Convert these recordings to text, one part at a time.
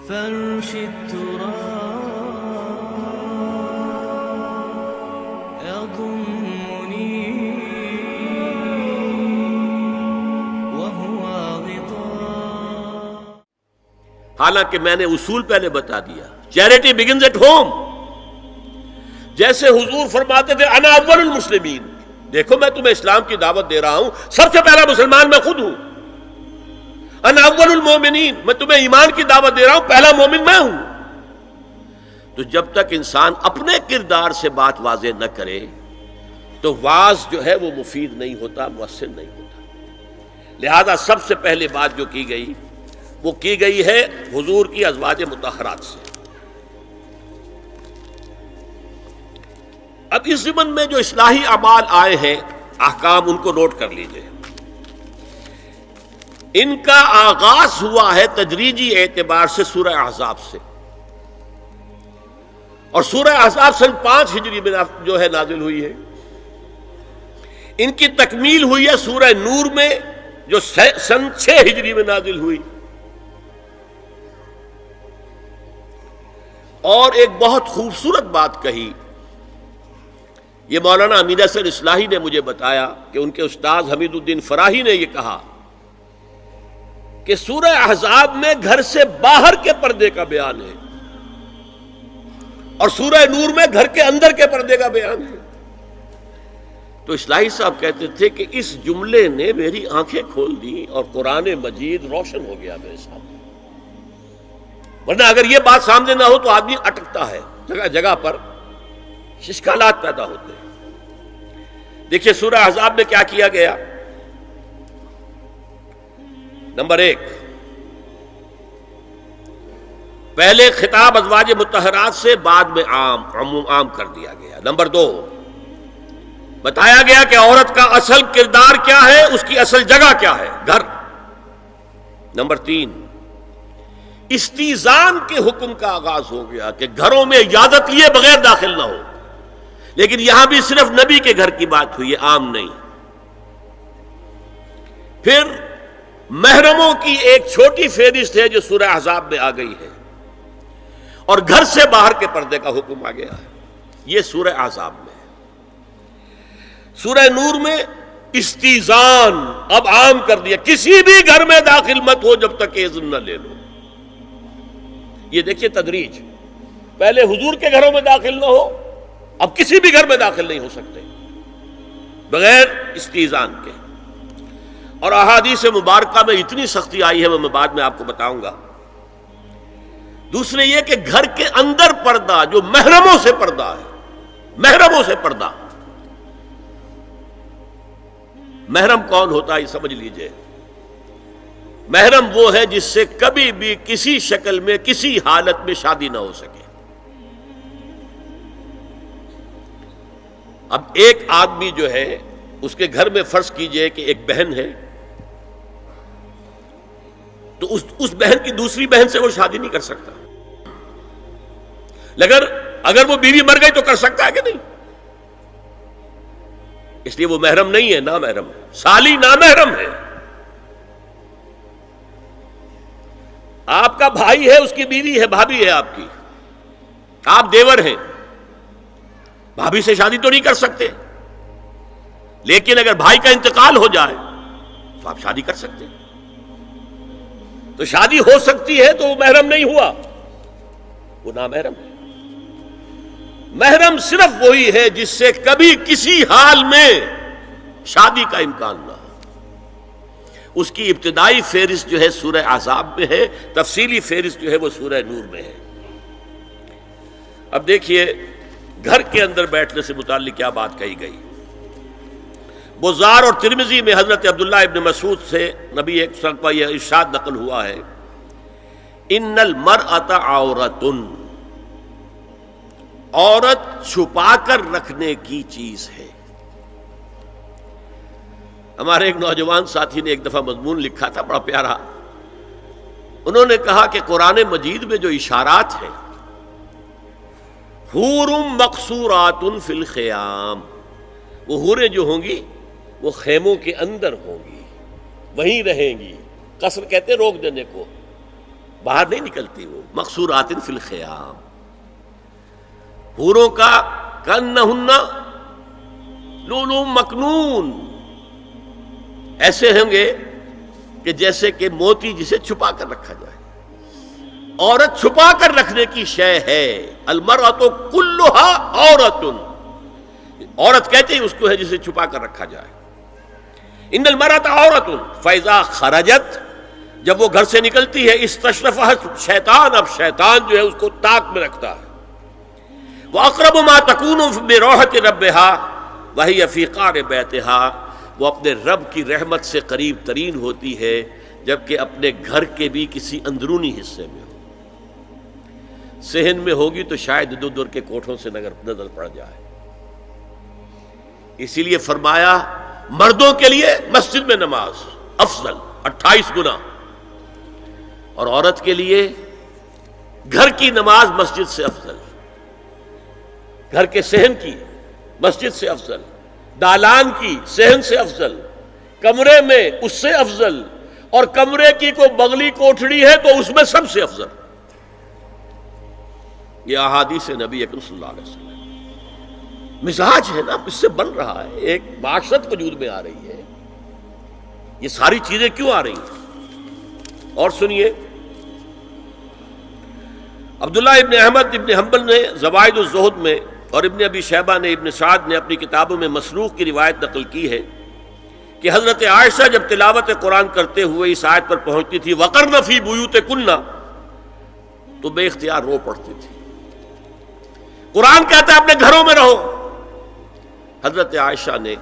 فرش التراب يضمني وهو غطاء. حالانکہ میں نے اصول پہلے بتا دیا، چیریٹی بگنز ایٹ ہوم. جیسے حضور فرماتے تھے انا اول المسلمین، دیکھو میں تمہیں اسلام کی دعوت دے رہا ہوں، سب سے پہلا مسلمان میں خود ہوں. انا اول المومنین، میں تمہیں ایمان کی دعوت دے رہا ہوں، پہلا مومن میں ہوں. تو جب تک انسان اپنے کردار سے بات واضح نہ کرے تو واعظ جو ہے وہ مفید نہیں ہوتا، مؤثر نہیں ہوتا. لہذا سب سے پہلے بات جو کی گئی وہ کی گئی ہے حضور کی ازواج مطہرات سے. اب اس ضمن میں جو اصلاحی اعمال آئے ہیں، احکام، ان کو نوٹ کر لیجئے. ان کا آغاز ہوا ہے تدریجی اعتبار سے سورہ احزاب سے، اور سورہ احزاب سن 5 ہجری میں جو ہے نازل ہوئی ہے. ان کی تکمیل ہوئی ہے سورہ نور میں جو سن 6 ہجری میں نازل ہوئی. اور ایک بہت خوبصورت بات کہی، یہ مولانا امین احسن اصلاحی نے مجھے بتایا کہ ان کے استاد حمید الدین فراہی نے یہ کہا کہ سورہ احزاب میں گھر سے باہر کے پردے کا بیان ہے اور سورہ نور میں گھر کے اندر کے پردے کا بیان ہے. تو اصلاحی صاحب کہتے تھے کہ اس جملے نے میری آنکھیں کھول دی اور قرآن مجید روشن ہو گیا میرے سامنے. ورنہ اگر یہ بات سامنے نہ ہو تو آدمی اٹکتا ہے، جگہ جگہ پر اشکالات پیدا ہوتے ہیں. دیکھیے سورہ احزاب میں کیا کیا گیا. نمبر 1، پہلے خطاب ازواج مطہرات سے، بعد میں عام کر دیا گیا. نمبر 2، بتایا گیا کہ عورت کا اصل کردار کیا ہے، اس کی اصل جگہ کیا ہے، گھر. نمبر 3، استیزان کے حکم کا آغاز ہو گیا کہ گھروں میں اجازت لیے بغیر داخل نہ ہو. لیکن یہاں بھی صرف نبی کے گھر کی بات ہوئی ہے، عام نہیں. پھر محرموں کی ایک چھوٹی فہرست ہے جو سورہ احزاب میں آ گئی ہے، اور گھر سے باہر کے پردے کا حکم آ گیا ہے، یہ سورہ احزاب میں. سورہ نور میں استیزان اب عام کر دیا، کسی بھی گھر میں داخل مت ہو جب تک اذن نہ لے لو. یہ دیکھیے تدریج، پہلے حضور کے گھروں میں داخل نہ ہو، اب کسی بھی گھر میں داخل نہیں ہو سکتے بغیر استیزان کے. اور احادیث مبارکہ میں اتنی سختی آئی ہے، میں بعد میں آپ کو بتاؤں گا. دوسرے یہ کہ گھر کے اندر پردہ جو محرموں سے پردہ ہے، محرموں سے پردہ. محرم کون ہوتا ہے یہ سمجھ لیجئے. محرم وہ ہے جس سے کبھی بھی کسی شکل میں کسی حالت میں شادی نہ ہو سکے. اب ایک آدمی جو ہے اس کے گھر میں فرض کیجئے کہ ایک بہن ہے، تو اس بہن کی دوسری بہن سے وہ شادی نہیں کر سکتا. اگر وہ بیوی مر گئی تو کر سکتا ہے کہ نہیں؟ اس لیے وہ محرم نہیں ہے، نامحرم ہے. سالی نامحرم ہے. آپ کا بھائی ہے، اس کی بیوی ہے، بھابھی ہے آپ کی، آپ دیور ہیں، بھابھی سے شادی تو نہیں کر سکتے. لیکن اگر بھائی کا انتقال ہو جائے تو آپ شادی کر سکتے. تو شادی ہو سکتی ہے تو وہ محرم نہیں ہوا، وہ نامحرم ہے. محرم صرف وہی ہے جس سے کبھی کسی حال میں شادی کا امکان نہ ہو. اس کی ابتدائی فہرست جو ہے سورہ احزاب میں ہے، تفصیلی فہرست جو ہے وہ سورہ نور میں ہے. اب دیکھیے گھر کے اندر بیٹھنے سے متعلق کیا بات کہی گئی. بزار اور ترمذی میں حضرت عبداللہ ابن مسعود سے نبی ایک وسلم کا یہ ارشاد نقل ہوا ہے، ان المرأۃ عورۃ، عورت چھپا کر رکھنے کی چیز ہے. ہمارے ایک نوجوان ساتھی نے ایک دفعہ مضمون لکھا تھا بڑا پیارا. انہوں نے کہا کہ قرآن مجید میں جو اشارات ہیں، حور مقصورات فی الخیام، وہ حوریں جو ہوں گی وہ خیموں کے اندر ہوں گی، وہیں رہیں گی. قصر کہتے ہیں روک دینے کو، باہر نہیں نکلتی وہ، مقصورات فی الخیام، حوروں کا کانہن لؤلؤ مکنون، ایسے ہوں گے کہ جیسے کہ موتی جسے چھپا کر رکھا جائے. عورت چھپا کر رکھنے کی شے ہے. المرأۃ کلھا عورۃ، عورت کہتے ہیں اس کو ہے جسے چھپا کر رکھا جائے. ان المرأۃ عورۃ فاذا خرجت، جب وہ گھر سے نکلتی ہے، استشرفھا شیطان، اب شیطان جو ہے اس کو طاق میں رکھتا ہے. واقرب ما تکون برحمۃ ربھا وہی فی قعر بیتھا، وہ اپنے رب کی رحمت سے قریب ترین ہوتی ہے جبکہ اپنے گھر کے بھی کسی اندرونی حصے میں ہو. صحن میں ہوگی تو شاید ادھر ادھر کے کوٹھوں سے نظر پڑ جائے. اسی لیے فرمایا مردوں کے لیے مسجد میں نماز افضل 28 گنا، اور عورت کے لیے گھر کی نماز مسجد سے افضل، گھر کے صحن کی مسجد سے افضل، دالان کی صحن سے افضل، کمرے میں اس سے افضل، اور کمرے کی کوئی بغلی کوٹھڑی ہے تو اس میں سب سے افضل. یہ احادیث نبی اکرم صلی اللہ علیہ وسلم مزاج ہے نا، اس سے بن رہا ہے، ایک معاشرت وجود میں آ رہی ہے. یہ ساری چیزیں کیوں آ رہی ہیں؟ اور سنیے، عبداللہ ابن احمد ابن حنبل نے زوائد الزہد میں اور ابن ابی شیبہ نے، ابن سعد نے اپنی کتابوں میں مسروق کی روایت نقل کی ہے کہ حضرت عائشہ جب تلاوت قرآن کرتے ہوئے اس آیت پر پہنچتی تھی وقرن فی بیوتکن، تو بے اختیار رو پڑتی تھی. قرآن کہتا ہے اپنے گھروں میں رہو. حضرت عائشہ نے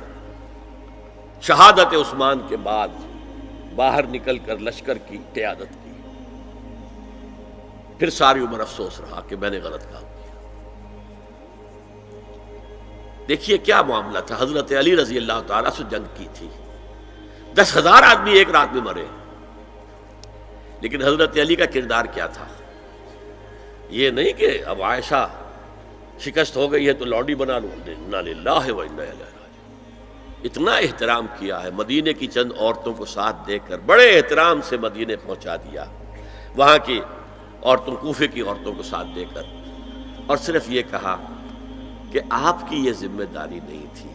شہادت عثمان کے بعد باہر نکل کر لشکر کی قیادت کی. پھر ساری عمر افسوس رہا کہ میں نے غلط کام کیا. دیکھیے کیا معاملہ تھا. حضرت علی رضی اللہ تعالیٰ سے جنگ کی تھی، 10,000 آدمی ایک رات میں مرے، لیکن حضرت علی کا کردار کیا تھا؟ یہ نہیں کہ اب عائشہ شکست ہو گئی ہے تو لوڈی بنا لو. انا للہ و انا الیہ راجعون. اتنا احترام کیا ہے، مدینے کی چند عورتوں کو ساتھ دے کر بڑے احترام سے مدینے پہنچا دیا، وہاں کی عورتوں، کوفے کی عورتوں کو ساتھ دے کر، اور صرف یہ کہا کہ آپ کی یہ ذمہ داری نہیں تھی،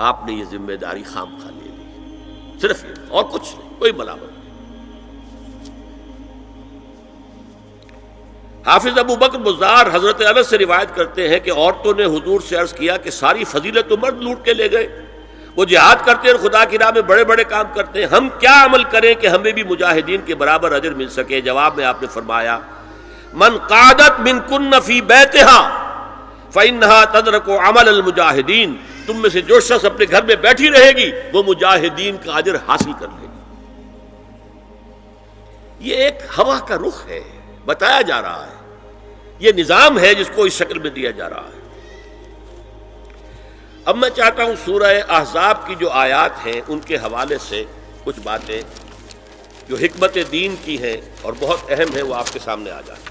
آپ نے یہ ذمہ داری خام خواہ لے لی. صرف یہ، اور کچھ نہیں، کوئی ملامت نہیں. حافظ ابو بکر بزار حضرت انس سے روایت کرتے ہیں کہ عورتوں نے حضور سے عرض کیا کہ ساری فضیلت تو مرد لوٹ کے لے گئے، وہ جہاد کرتے ہیں اور خدا کی راہ میں بڑے بڑے کام کرتے ہیں، ہم کیا عمل کریں کہ ہمیں بھی مجاہدین کے برابر اجر مل سکے؟ جواب میں آپ نے فرمایا من قعدت منکن فی بیتہا فإنہا تدرک عمل المجاہدین، تم میں سے جو شخص اپنے گھر میں بیٹھی رہے گی وہ مجاہدین کا اجر حاصل کر لے گی. یہ ایک ہوا کا رخ ہے، بتایا جا رہا ہے، یہ نظام ہے جس کو اس شکل میں دیا جا رہا ہے. اب میں چاہتا ہوں سورہ احزاب کی جو آیات ہیں ان کے حوالے سے کچھ باتیں جو حکمت دین کی ہیں اور بہت اہم ہیں وہ آپ کے سامنے آ جائیں.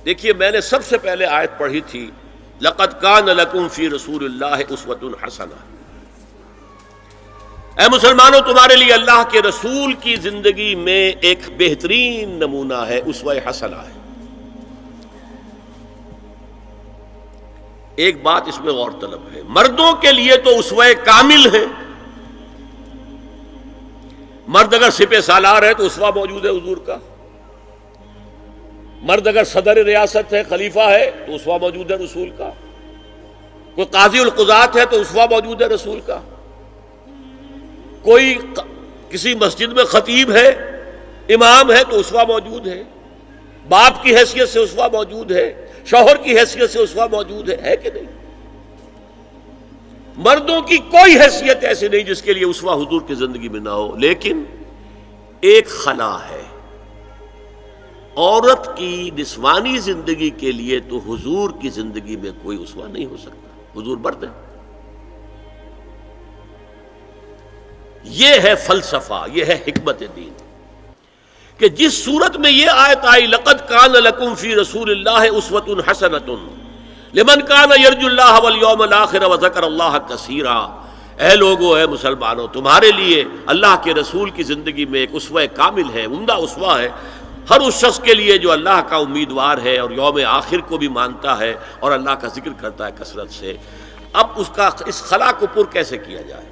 دیکھیے میں نے سب سے پہلے آیت پڑھی تھی لَقَدْ كَانَ لَكُمْ فِي رَسُولِ اللَّهِ أُسْوَةٌ حَسَنَةٌ. اے مسلمانوں تمہارے لیے اللہ کے رسول کی زندگی میں ایک بہترین نمونہ ہے، اسوہ حسنہ ہے. ایک بات اس میں غور طلب ہے، مردوں کے لیے تو اسوہ کامل ہے. مرد اگر سپہ سالار ہے تو اسوہ موجود ہے حضور کا، مرد اگر صدر ریاست ہے، خلیفہ ہے تو اسوہ موجود ہے رسول کا، کوئی قاضی القضات ہے تو اسوہ موجود ہے رسول کا، کوئی کسی مسجد میں خطیب ہے، امام ہے تو اسوہ موجود ہے، باپ کی حیثیت سے اسوہ موجود ہے، شوہر کی حیثیت سے اسوہ موجود ہے کہ نہیں؟ مردوں کی کوئی حیثیت ایسی نہیں جس کے لیے اسوہ حضور کی زندگی میں نہ ہو. لیکن ایک خلا ہے، عورت کی نسوانی زندگی کے لیے تو حضور کی زندگی میں کوئی اسوہ نہیں ہو سکتا. حضور مرد ہے. یہ ہے فلسفہ، یہ ہے حکمت دین کہ جس صورت میں یہ آیت آئی لقد کان لکم فی رسول اللہ اسوۃ حسنۃ لمن کان یرجو اللہ والیوم الآخر وذکر اللہ کثیرا، اے لوگو، اے مسلمانوں، تمہارے لیے اللہ کے رسول کی زندگی میں ایک اسوہ کامل ہے، عمدہ اسوہ ہے ہر اس شخص کے لیے جو اللہ کا امیدوار ہے اور یوم آخر کو بھی مانتا ہے اور اللہ کا ذکر کرتا ہے کثرت سے۔ اب اس خلا کو پر کیسے کیا جائے؟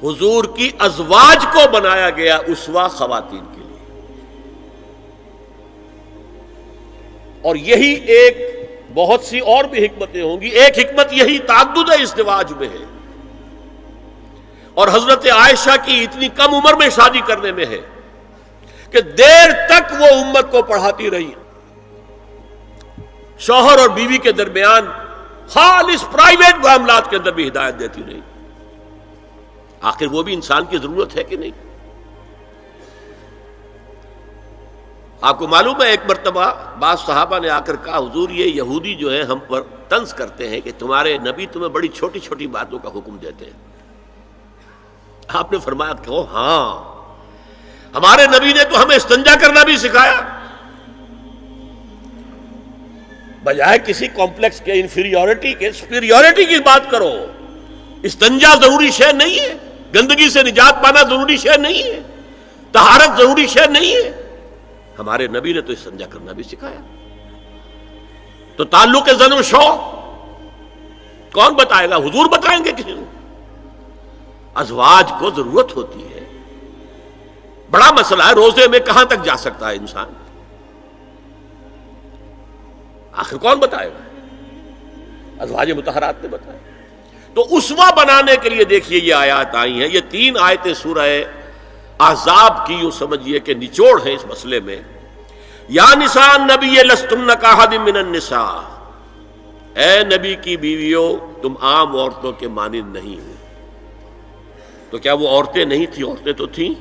حضور کی ازواج کو بنایا گیا اسوہ خواتین کے لیے، اور یہی ایک بہت سی اور بھی حکمتیں ہوں گی۔ ایک حکمت یہی تعدد ازدواج میں ہے، اور حضرت عائشہ کی اتنی کم عمر میں شادی کرنے میں ہے کہ دیر تک وہ امت کو پڑھاتی رہی، شوہر اور بیوی کے درمیان خالص پرائیویٹ معاملات کے اندر بھی ہدایت دیتی رہی۔ آخر وہ بھی انسان کی ضرورت ہے کہ نہیں؟ آپ کو معلوم ہے ایک مرتبہ بعض صحابہ نے آ کر کہا، حضور یہ یہودی جو ہے ہم پر طنز کرتے ہیں کہ تمہارے نبی تمہیں بڑی چھوٹی چھوٹی باتوں کا حکم دیتے ہیں۔ آپ نے فرمایا کہ ہاں، ہمارے نبی نے تو ہمیں استنجا کرنا بھی سکھایا، بجائے کسی کمپلیکس کے انفیریورٹی کے سپیریورٹی کی بات کرو۔ استنجا ضروری شے نہیں ہے، گندگی سے نجات پانا ضروری شے نہیں ہے، طہارت ضروری شے نہیں ہے، ہمارے نبی نے تو استنجا کرنا بھی سکھایا۔ تو تعلق زن و شو کون بتائے گا؟ حضور بتائیں گے کسی کو؟ ازواج کو ضرورت ہوتی ہے، بڑا مسئلہ ہے، روزے میں کہاں تک جا سکتا ہے انسان؟ آخر کون بتائے گا؟ ازواج مطہرات نے بتایا۔ تو اسوہ بنانے کے لیے دیکھیے یہ آیات آئی ہیں، یہ 3 آیتیں سورہ احزاب کی یوں سمجھیے کہ نچوڑ ہے اس مسئلے میں۔ یا نساء النبی لستن کاحد من النساء، اے نبی کی بیویوں تم عام عورتوں کے مانند نہیں ہو۔ تو کیا وہ عورتیں نہیں تھیں؟ عورتیں تو تھیں۔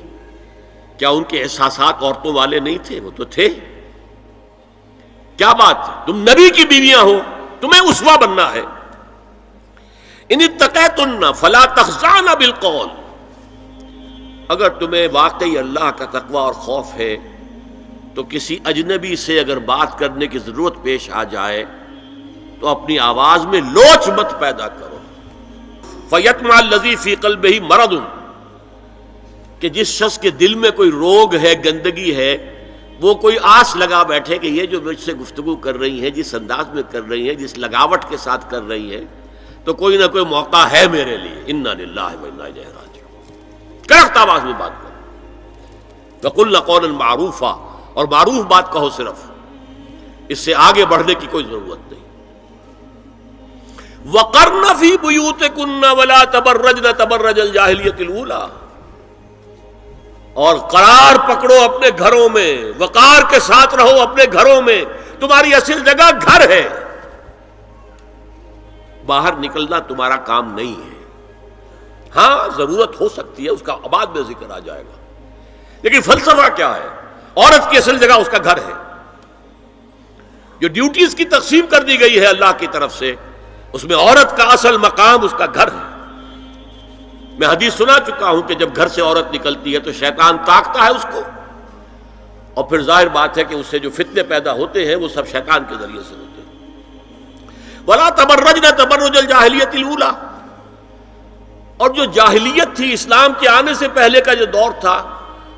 کیا ان کے احساسات عورتوں والے نہیں تھے؟ وہ تو تھے۔ کیا بات ہے؟ تم نبی کی بیویاں ہو، تمہیں اسوہ بننا ہے۔ ان اتقیتن فلا تخضعن بالقول، اگر تمہیں واقعی اللہ کا تقوی اور خوف ہے تو کسی اجنبی سے اگر بات کرنے کی ضرورت پیش آ جائے تو اپنی آواز میں لوچ مت پیدا کرو۔ فیطمع الذی فی قلبہ مرض، کہ جس شخص کے دل میں کوئی روگ ہے، گندگی ہے، وہ کوئی آس لگا بیٹھے کہ یہ جو مجھ سے گفتگو کر رہی ہیں، جس انداز میں کر رہی ہیں، جس لگاوٹ کے ساتھ کر رہی ہیں، تو کوئی نہ کوئی موقع ہے میرے لیے۔ انا للہ و انا الیہ راجعون، کرخت آواز میں بات کرو۔ وقلن قولا معروفا، اور معروف بات کہو، صرف اس سے آگے بڑھنے کی کوئی ضرورت نہیں۔ وقرن فی بیوتکن ولا تبرجن تبرج الجاہلیۃ الاولی، اور قرار پکڑو اپنے گھروں میں، وقار کے ساتھ رہو اپنے گھروں میں، تمہاری اصل جگہ گھر ہے، باہر نکلنا تمہارا کام نہیں ہے۔ ہاں ضرورت ہو سکتی ہے، اس کا بعد میں ذکر آ جائے گا، لیکن فلسفہ کیا ہے؟ عورت کی اصل جگہ اس کا گھر ہے۔ جو ڈیوٹیز کی تقسیم کر دی گئی ہے اللہ کی طرف سے، اس میں عورت کا اصل مقام اس کا گھر ہے۔ میں حدیث سنا چکا ہوں کہ جب گھر سے عورت نکلتی ہے تو شیطان طاقتا ہے اس کو، اور پھر ظاہر بات ہے کہ اس سے جو فتنے پیدا ہوتے ہیں وہ سب شیطان کے ذریعے سے ہوتے ہیں۔ وَلَا تَبَرَّجْنَ تَبَرُّجَ الْجَاهِلِيَّةِ الْأُولَىٰ، اور جو جاہلیت تھی، اسلام کے آنے سے پہلے کا جو دور تھا،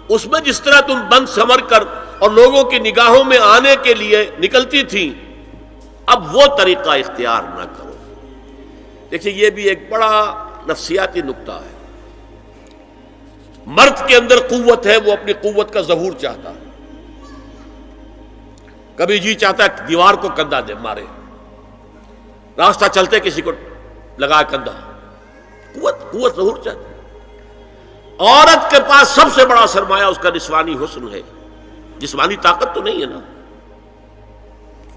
اس میں جس طرح تم بند سمر کر اور لوگوں کی نگاہوں میں آنے کے لیے نکلتی تھی، اب وہ طریقہ اختیار نہ کرو۔ دیکھیے یہ بھی ایک بڑا نفسیاتی نکتہ ہے۔ مرد کے اندر قوت ہے، وہ اپنی قوت کا ظہور چاہتا ہے، کبھی جی چاہتا ہے دیوار کو کندھا دے مارے، راستہ چلتے کسی کو لگا کندھا، قوت ظہور چاہتا ہے۔ عورت کے پاس سب سے بڑا سرمایہ اس کا نسوانی حسن ہے، جسمانی طاقت تو نہیں ہے نا،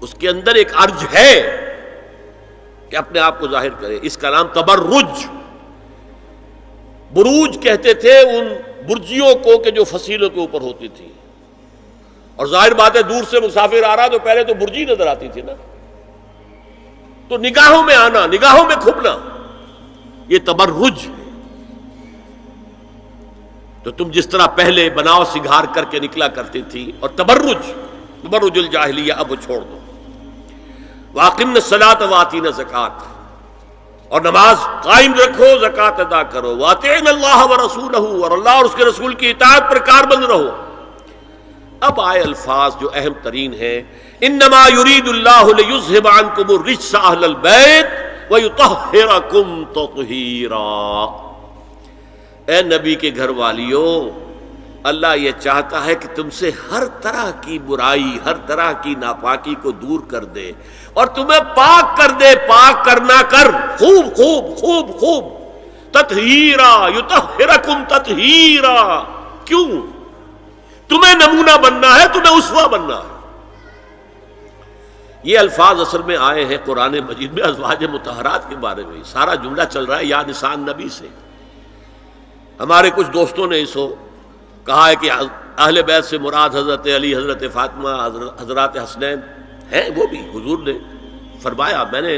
اس کے اندر ایک ارج ہے کہ اپنے آپ کو ظاہر کرے۔ اس کا نام تبرج، بروج کہتے تھے ان برجیوں کو کہ جو فصیلوں کے اوپر ہوتی تھی، اور ظاہر بات ہے دور سے مسافر آ رہا تو پہلے تو برجی نظر آتی تھی نا، تو نگاہوں میں آنا، نگاہوں میں کھپنا، یہ تبرج ہے۔ تو تم جس طرح پہلے بناؤ سنگھار کر کے نکلا کرتی تھی، اور تبرج الجاہلیہ اب وہ چھوڑ دو۔ وَأَقِمْنَ الصَّلَاةَ وَآتِينَ الزَّكَاةَ، اور نماز قائم رکھو، زکوٰۃ ادا کرو، وَأَطِیعُوا اللَّهَ وَرَسُولَهُ، اور اللہ اور اس کے رسول کی اطاعت پر کاربند رہو۔ اب آئے الفاظ جو اہم ترین ہیں، انما یرید اللہ لیذھب عنکم الرجس اہل البیت ویطہرکم تطہیرا۔ اے نبی کے گھر والیو، اللہ یہ چاہتا ہے کہ تم سے ہر طرح کی برائی، ہر طرح کی ناپاکی کو دور کر دے اور تمہیں پاک کر دے۔ پاک کرنا کر، خوب خوب خوب خوب، تطہیرا، یطہرکم تطہیرا۔ کیوں؟ تمہیں نمونہ بننا ہے، تمہیں اسوہ بننا ہے۔ یہ الفاظ اصل میں آئے ہیں قرآن مجید میں ازواج مطہرات کے بارے میں۔ سارا جملہ چل رہا ہے یا نساء نبی سے۔ ہمارے کچھ دوستوں نے اسو کہا ہے کہ اہل بیت سے مراد حضرت علی، حضرت فاطمہ، حضرات حسنین ہیں۔ وہ بھی حضور نے فرمایا، میں نے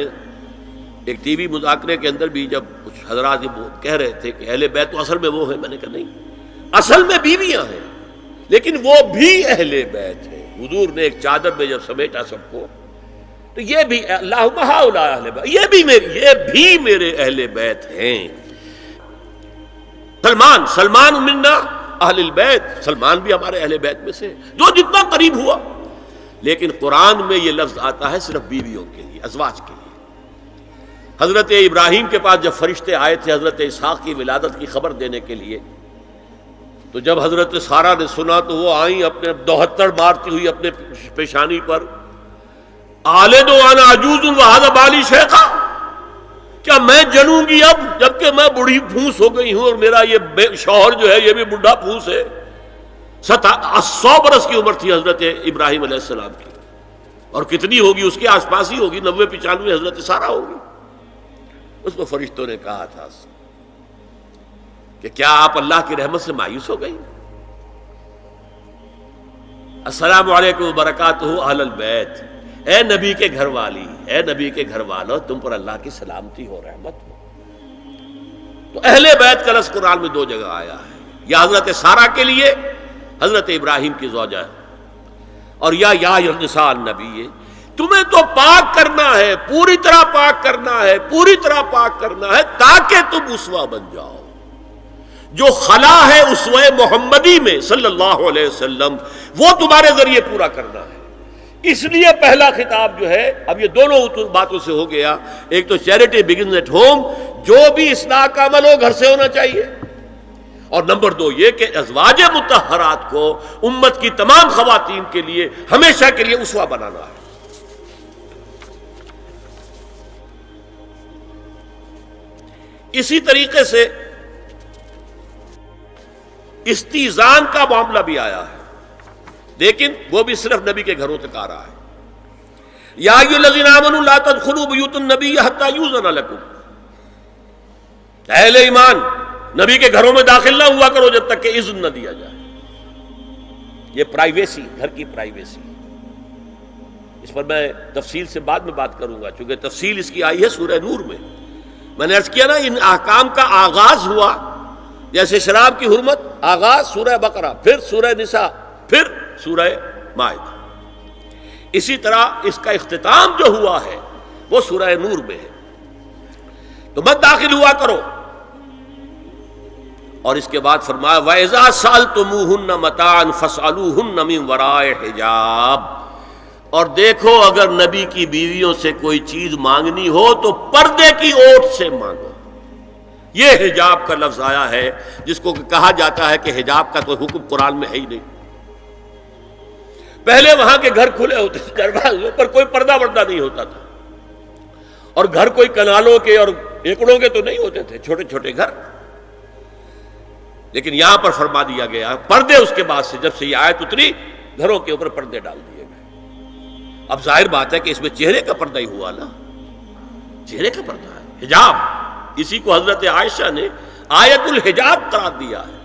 ایک ٹی وی مذاکرے کے اندر بھی جب کچھ حضرات یہ کہہ رہے تھے کہ اہل بیت تو اصل میں وہ ہیں، میں نے کہا نہیں، اصل میں بیویاں ہیں لیکن وہ بھی اہل بیت ہیں۔ حضور نے ایک چادر میں جب سمیٹا سب کو، تو یہ بھی اللہم ہؤلاء اہل بیت، یہ بھی میرے اہل بیت ہیں۔ سلمان منا اہل البیت، سلمان بھی ہمارے اہل بیت میں سے، جو جتنا قریب ہوا۔ لیکن قرآن میں یہ لفظ آتا ہے صرف بیویوں کے لیے، ازواج کے لیے۔ حضرت ابراہیم کے پاس جب فرشتے آئے تھے حضرت اسحاق کی ولادت کی خبر دینے کے لیے، تو جب حضرت سارہ نے سنا تو وہ آئیں اپنے دوہتر مارتی ہوئی اپنے پیشانی پر، آلد وانا عجوز وہذا بالی شیخا، کیا میں جنوں گی اب جبکہ میں بوڑھی پھونس ہو گئی ہوں اور میرا یہ شوہر جو ہے یہ بھی بوڑھا پھونس ہے۔ 100 برس کی عمر تھی حضرت ابراہیم علیہ السلام کی، اور کتنی ہوگی اس کے آس پاس ہی ہوگی، 90-95 حضرت سارہ ہوگی۔ اس کو فرشتوں نے کہا تھا کہ کیا آپ اللہ کی رحمت سے مایوس ہو گئی؟ السلام علیکم وبرکاتہ اہل البیت، اے نبی کے گھر والی، اے نبی کے گھر والو، تم پر اللہ کی سلامتی ہو، رحمت ہو۔ تو اہل بیت کا لفظ قرآن میں 2 جگہ آیا ہے، یا حضرت سارہ کے لیے حضرت ابراہیم کی زوجہ، اور یا نساء النبی، تمہیں تو پاک کرنا ہے، پوری طرح پاک کرنا ہے، پوری طرح پاک کرنا ہے تاکہ تم اسوہ بن جاؤ۔ جو خلا ہے اسوہ محمدی میں صلی اللہ علیہ وسلم، وہ تمہارے ذریعے پورا کرنا ہے۔ اس لیے پہلا خطاب جو ہے، اب یہ دونوں باتوں سے ہو گیا، ایک تو چیریٹی بگنز ایٹ ہوم، جو بھی اصلاح کا عمل ہو گھر سے ہونا چاہیے، اور نمبر 2 یہ کہ ازواج مطہرات کو امت کی تمام خواتین کے لیے ہمیشہ کے لیے اسوہ بنانا ہے۔ اسی طریقے سے استیزان کا معاملہ بھی آیا ہے، لیکن وہ بھی صرف نبی کے گھروں تک آ رہا ہے۔ یا ایھا الذین آمنوا لا تدخلوا بیوت النبی حتی یؤذن لکم، اہل ایمان نبی کے گھروں میں داخل نہ ہوا کرو جب تک کہ اذن نہ دیا جائے۔ یہ پرائیویسی، گھر کی پرائیویسی، اس پر میں تفصیل سے بعد میں بات کروں گا، چونکہ تفصیل اس کی آئی ہے سورہ نور میں۔ میں نے عرض کیا نا، ان احکام کا آغاز ہوا، جیسے شراب کی حرمت، آغاز سورہ بقرہ، پھر سورہ نساء، پھر سورہ مائدہ۔ اسی طرح اس کا اختتام جو ہوا ہے وہ سورہ نور میں ہے۔ تو مت داخل ہوا کرو، اور اس کے بعد فرمایا وَإِذَا سَأَلْتُمُوهُنَّ مَتَاعًا فَاسْأَلُوهُنَّ مِنْ وَرَاءِ حِجَابٍ، اور دیکھو اگر نبی کی بیویوں سے کوئی چیز مانگنی ہو تو پردے کی اوٹ سے مانگو۔ یہ حجاب کا لفظ آیا ہے، جس کو کہا جاتا ہے کہ حجاب کا کوئی حکم قرآن میں ہے ہی نہیں۔ پہلے وہاں کے گھر کھلے ہوتے تھے، دروازوں پر کوئی پردہ وردہ نہیں ہوتا تھا، اور گھر کوئی کنالوں کے اور ایکڑوں کے تو نہیں ہوتے تھے، چھوٹے چھوٹے گھر۔ لیکن یہاں پر فرما دیا گیا پردے، اس کے بعد سے جب سے یہ آیت اتری گھروں کے اوپر پردے ڈال دیے گئے۔ اب ظاہر بات ہے کہ اس میں چہرے کا پردہ ہی ہوا نا، چہرے کا پردہ ہے حجاب، اسی کو حضرت عائشہ نے آیت الحجاب قرار دیا ہے۔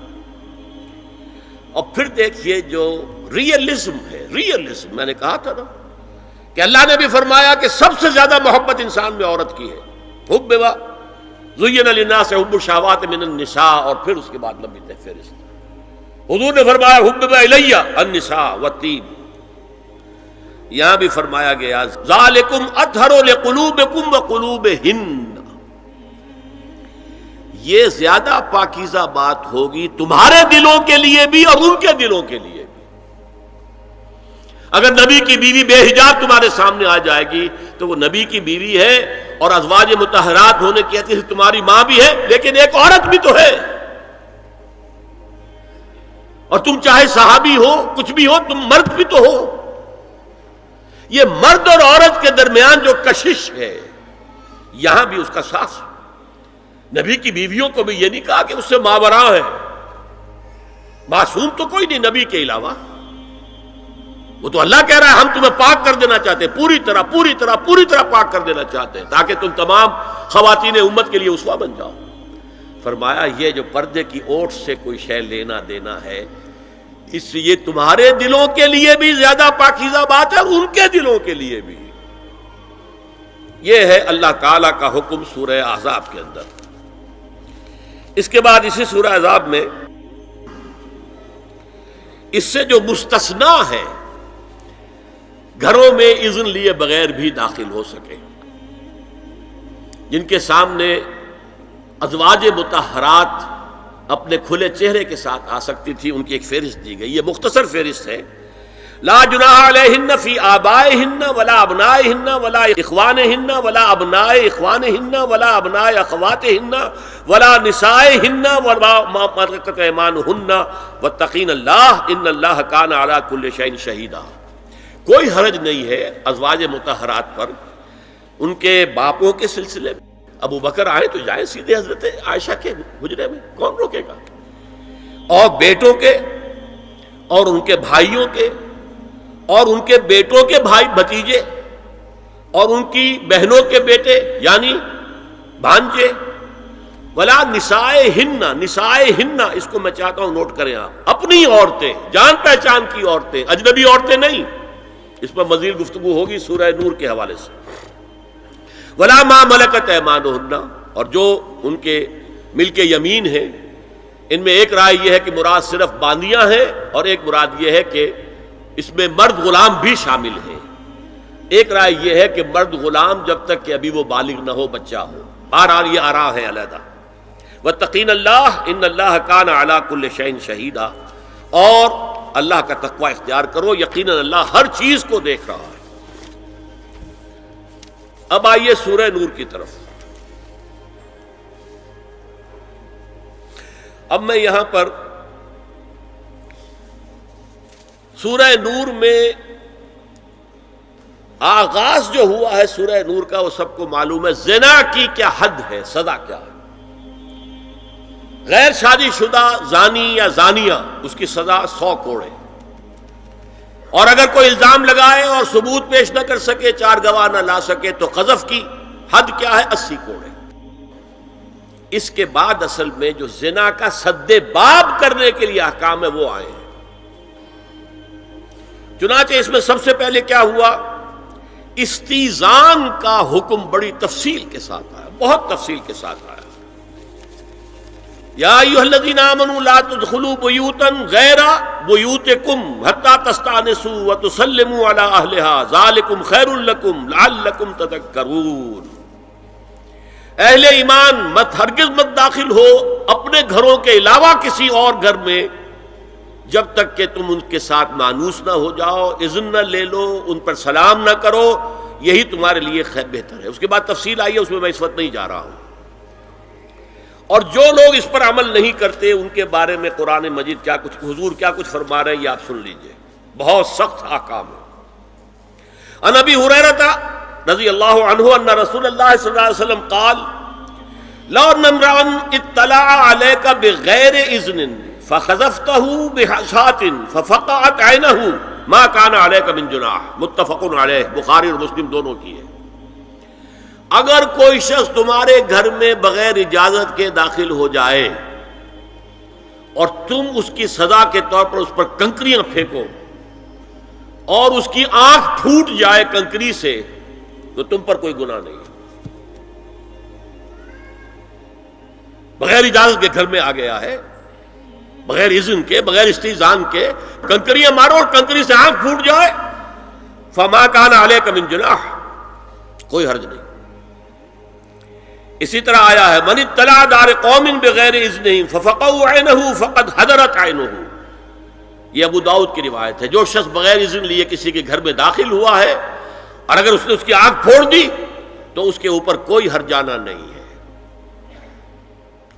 اور پھر دیکھیے جو ریئلزم ہے، ریئلزم میں نے کہا تھا نا کہ اللہ نے بھی فرمایا کہ سب سے زیادہ محبت انسان میں عورت کی ہے، حب زین للناس حب الشہوات من النساء، اور پھر اس کے بعد لمبی فہرست۔ حضور نے فرمایا حبب الی النساء والطیب، یہاں بھی فرمایا گیا ذالکم اطہر لقلوبکم وقلوبہن، یہ زیادہ پاکیزہ بات ہوگی تمہارے دلوں کے لیے بھی اور ان کے دلوں کے لیے بھی۔ اگر نبی کی بیوی بے حجاب تمہارے سامنے آ جائے گی تو وہ نبی کی بیوی ہے اور ازواج مطہرات ہونے کی حیثیت سے تمہاری ماں بھی ہے، لیکن ایک عورت بھی تو ہے، اور تم چاہے صحابی ہو کچھ بھی ہو، تم مرد بھی تو ہو۔ یہ مرد اور عورت کے درمیان جو کشش ہے یہاں بھی اس کا ساس۔ نبی کی بیویوں کو بھی یہ نہیں کہا کہ اس سے ماوراء ہے، معصوم تو کوئی نہیں نبی کے علاوہ، وہ تو اللہ کہہ رہا ہے ہم تمہیں پاک کر دینا چاہتے ہیں، پوری طرح پاک کر دینا چاہتے ہیں تاکہ تم تمام خواتین امت کے لیے اسوہ بن جاؤ۔ فرمایا یہ جو پردے کی اوٹ سے کوئی شے لینا دینا ہے، اس سے یہ تمہارے دلوں کے لیے بھی زیادہ پاکیزہ بات ہے اور ان کے دلوں کے لیے بھی۔ یہ ہے اللہ تعالی کا حکم سورہ احزاب کے اندر۔ اس کے بعد اسی سورہ احزاب میں اس سے جو مستثنا ہے، گھروں میں اذن لیے بغیر بھی داخل ہو سکے، جن کے سامنے ازواج مطہرات اپنے کھلے چہرے کے ساتھ آ سکتی تھی، ان کی ایک فہرست دی گئی۔ یہ مختصر فہرست ہے۔ لا جناح علیہن فی آبائہن ولا ابنائہن ولا اخوانہن ولا ابناء اخوانہن ولا ابناء اخواتہن ولا نسائہن ولا ما ملکت ایمانہن واتقین اللہ ان اللہ کان علی کل شیء شہیدا۔ کوئی حرج نہیں ہے ازواج مطہرات پر ان کے باپوں کے سلسلے میں۔ ابو بکر آئے تو جائیں سیدھے حضرت عائشہ کے حجرے میں، کون روکے گا؟ اور بیٹوں کے اور ان کے بھائیوں کے اور ان کے بیٹوں کے بھائی بھتیجے اور ان کی بہنوں کے بیٹے یعنی بھانجے، ولا نسائہن، نسائہن اس کو میں چاہتا ہوں نوٹ کریں آپ، اپنی عورتیں، جان پہچان کی عورتیں، اجنبی عورتیں نہیں۔ اس پر مزید گفتگو ہوگی سورہ نور کے حوالے سے۔ ولا ما ملکت ایمانہن، اور جو ان کے ملک یمین ہیں، ان میں ایک رائے یہ ہے کہ مراد صرف باندیاں ہیں اور ایک مراد یہ ہے کہ اس میں مرد غلام بھی شامل ہیں۔ ایک رائے یہ ہے کہ مرد غلام جب تک کہ ابھی وہ بالغ نہ ہو، بچہ ہو۔ بہرحال یہ آراء ہے علیحدہ۔ واتقین اللہ ان اللہ کان علی کل شیء شہیدا، اور اللہ کا تقوی اختیار کرو، یقیناً اللہ ہر چیز کو دیکھ رہا ہے۔ اب آئیے سورہ نور کی طرف۔ اب میں یہاں پر سورہ نور میں آغاز جو ہوا ہے سورہ نور کا، وہ سب کو معلوم ہے۔ زنا کی کیا حد ہے، سزا کیا ہے؟ غیر شادی شدہ زانی یا زانیہ، اس کی سزا 100 کوڑے، اور اگر کوئی الزام لگائے اور ثبوت پیش نہ کر سکے، 4 گواہ نہ لا سکے، تو قذف کی حد کیا ہے؟ 80 کوڑے۔ اس کے بعد اصل میں جو زنا کا سد باب کرنے کے لیے احکام ہے وہ آئے ہیں۔ چنانچہ اس میں سب سے پہلے کیا ہوا؟ استیزان کا حکم بڑی تفصیل کے ساتھ آیا، بہت تفصیل کے ساتھ آیا۔ یا ایھا الذین آمنوا لا تدخلوا بیوتا غیر بیوتکم حتی تستأنسوا وتسلموا علی اہلها ذالکم خیر لکم لعلکم تذکرون۔ اہل ایمان ہرگز مت داخل ہو اپنے گھروں کے علاوہ کسی اور گھر میں جب تک کہ تم ان کے ساتھ مانوس نہ ہو جاؤ، اذن نہ لے لو، ان پر سلام نہ کرو، یہی تمہارے لیے بہتر ہے۔ اس کے بعد تفصیل آئی ہے، اس میں میں اس وقت نہیں جا رہا ہوں۔ اور جو لوگ اس پر عمل نہیں کرتے ان کے بارے میں قرآن مجید کیا کچھ، حضور کیا کچھ فرما رہے ہیں یہ آپ سن لیجئے، بہت سخت احکام ہے۔ عن ابی ہریرہ رضی اللہ عنہ ان رسول اللہ صلی اللہ علیہ وسلم قال لو ان امرأ اطلع علیک بغیر اذن فخذفته بحشاة ففقعت عینہ ما کان علیک من جناح، متفق علیہ، بخاری اور مسلم دونوں کی ہے۔ اگر کوئی شخص تمہارے گھر میں بغیر اجازت کے داخل ہو جائے اور تم اس کی سزا کے طور پر اس پر کنکریاں پھینکو اور اس کی آنکھ پھوٹ جائے کنکری سے، تو تم پر کوئی گناہ نہیں۔ بغیر اجازت کے گھر میں آ گیا ہے، بغیر اذن کے، بغیر استئذان کے کنکریاں مارو اور کنکری سے آنکھ پھوٹ جائے، فما کان علیک من جناح، کوئی حرج نہیں۔ اسی طرح آیا ہے من اطلع دار قوم بغیر اذنہم ففقعوا عینہ فقد حضرت عینہ، یہ ابو داؤد کی روایت ہے۔ جو شخص بغیر اذن لیے کسی کے گھر میں داخل ہوا ہے اور اگر اس نے اس کی آنکھ پھوڑ دی تو اس کے اوپر کوئی ہرجانہ نہیں ہے،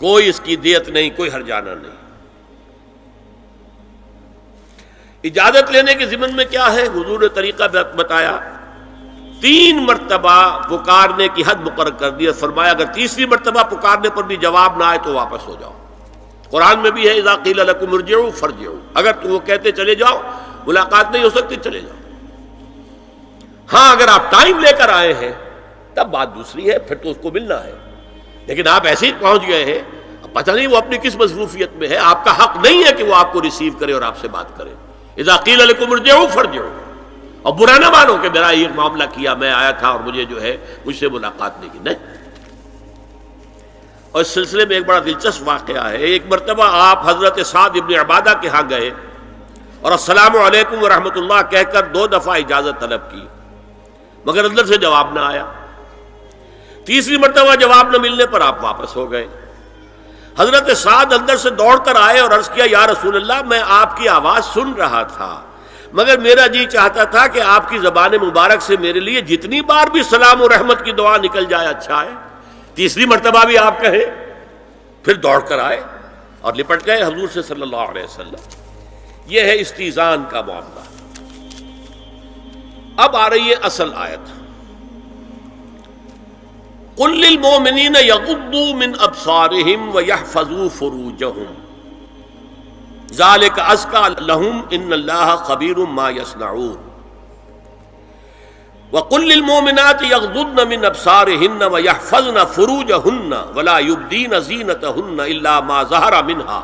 کوئی اس کی دیت نہیں، کوئی ہرجانہ نہیں۔ اجازت لینے کے ضمن میں کیا ہے؟ حضور نے طریقہ بتایا، 3 مرتبہ پکارنے کی حد مقرر کر دی اور فرمایا اگر تیسری مرتبہ پکارنے پر بھی جواب نہ آئے تو واپس ہو جاؤ۔ قرآن میں بھی ہے اذا قیل لکم ارجعوا فارجعوا، اگر تو وہ کہتے چلے جاؤ، ملاقات نہیں ہو سکتی، چلے جاؤ۔ ہاں اگر آپ ٹائم لے کر آئے ہیں تب بات دوسری ہے، پھر تو اس کو ملنا ہے، لیکن آپ ایسے ہی پہنچ گئے ہیں، پتہ نہیں وہ اپنی کس مصروفیت میں ہے، آپ کا حق نہیں ہے کہ وہ آپ کو ریسیو کرے اور آپ سے بات کرے۔ اذا قیل لکم ارجعوا فارجعوا، اور برا نہ مانو کہ میرا یہ معاملہ کیا، میں آیا تھا اور مجھے جو ہے مجھ سے ملاقات نہیں کی، نہیں۔ اور اس سلسلے میں ایک بڑا دلچسپ واقعہ ہے۔ ایک مرتبہ آپ حضرت سعد ابن عبادہ کے ہاں گئے اور السلام علیکم ورحمۃ اللہ کہہ کر 2 دفعہ اجازت طلب کی، مگر اندر سے جواب نہ آیا۔ تیسری مرتبہ جواب نہ ملنے پر آپ واپس ہو گئے۔ حضرت سعد اندر سے دوڑ کر آئے اور عرض کیا یا رسول اللہ، میں آپ کی آواز سن رہا تھا مگر میرا جی چاہتا تھا کہ آپ کی زبان مبارک سے میرے لیے جتنی بار بھی سلام و رحمت کی دعا نکل جائے اچھا ہے، تیسری مرتبہ بھی آپ کہیں۔ پھر دوڑ کر آئے اور لپٹ گئے حضور سے صلی اللہ علیہ وسلم۔ یہ ہے استیزان کا معاملہ۔ اب آ رہی ہے اصل آیت، قل للمؤمنین یغضوا من ابصارہم ویحفظوا فروجہم ذالک ازکی لہم ان اللہ خبیر ما یصنعون وقل للمؤمنات یغضضن من ابصارہن ویحفظن فروجہن ولا یبدین زینتہن الا ما ظہر منہا